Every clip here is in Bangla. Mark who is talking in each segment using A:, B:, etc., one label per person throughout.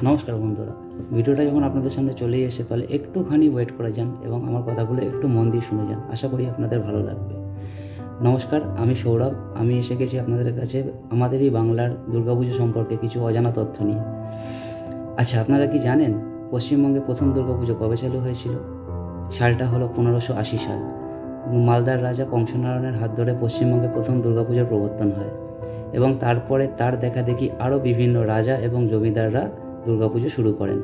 A: নমস্কার বন্ধুরা, ভিডিওটা যখন আপনাদের সামনে চলে এসে তাহলে একটুখানি ওয়েট করে যান এবং আমার কথাগুলো একটু মন দিয়ে শুনে যান। আশা করি আপনাদের ভালো লাগবে। নমস্কার, আমি সৌরভ। আমি এসে গেছি আপনাদের কাছে আমাদের এই বাংলার দুর্গাপুজো সম্পর্কে কিছু অজানা তথ্য নিয়ে। আচ্ছা, আপনারা কি জানেন পশ্চিমবঙ্গে প্রথম দুর্গাপুজো কবে চালু হয়েছিল? সালটা হলো 1580 সাল। মালদার রাজা কংসনারায়ণের হাত ধরে পশ্চিমবঙ্গে প্রথম দুর্গাপুজোর প্রবর্তন হয় এবং তারপরে তার দেখা দেখি আরও বিভিন্ন রাজা এবং জমিদাররা দুর্গাপুজো শুরু করেন।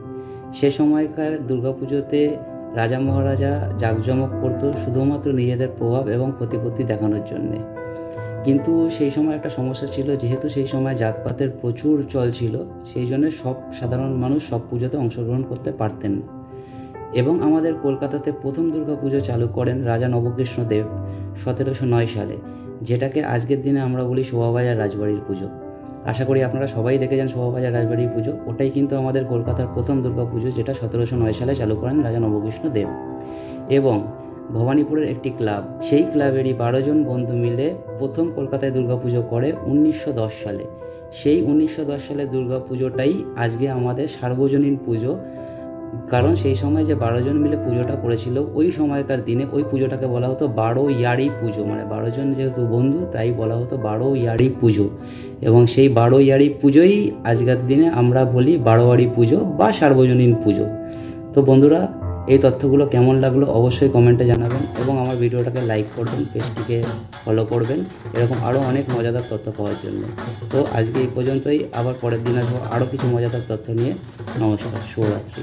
A: সে সময়কার দুর্গাপুজোতে রাজা মহারাজা জাঁকজমক করত শুধুমাত্র নিজেদের প্রভাব এবং প্রতিপত্তি দেখানোর জন্যে। কিন্তু সেই সময় একটা সমস্যা ছিল, যেহেতু সেই সময় জাতপাতের প্রচুর চল ছিল, সেই জন্য সব সাধারণ মানুষ সব পুজোতে অংশগ্রহণ করতে পারতেন না। এবং আমাদের কলকাতাতে প্রথম দুর্গাপুজো চালু করেন রাজা নবকৃষ্ণদেব 1709 সালে, যেটাকে আজকের দিনে আমরা বলি শোভাবাজার রাজবাড়ির পুজো। আশা করি আপনারা সবাই দেখেছেন শোভাবাজার রাজবাড়ির পুজো। ওটাই কিন্তু আমাদের কলকাতার প্রথম দুর্গাপুজো, যেটা 1709 সালে চালু করেন রাজা নবকৃষ্ণদেব। এবং ভবানীপুরের একটি ক্লাব, সেই ক্লাবেরই 12 জন বন্ধু মিলে প্রথম কলকাতায় দুর্গাপুজো করে 1910 সালে। সেই 1910 সালে দুর্গাপুজোটাই আজকে আমাদের সার্বজনীন পুজো। কারণ সেই সময় যে 12 জন মিলে পুজোটা করেছিল, ওই সময়কার দিনে ওই পুজোটাকে বলা হতো 12 ইয়ারি পুজো। মানে 12 জন যেহেতু বন্ধু, তাই বলা হতো 12 ইয়ারি পুজো। এবং সেই 12 ইয়ারি পুজোই আজকের দিনে আমরা বলি 12 পুজো বা সার্বজনীন পুজো। তো বন্ধুরা, এই তথ্যগুলো কেমন লাগলো অবশ্যই কমেন্টে জানাবেন এবং আমার ভিডিওটাকে লাইক করবেন, পেজটিকে ফলো করবেন এরকম আরও অনেক মজাদার তথ্য পাওয়ার জন্য। তো আজকে এই পর্যন্তই, আবার পরের দিন আসবো আরও কিছু মজাদার তথ্য নিয়ে। নমস্কার, শুভরাত্রি।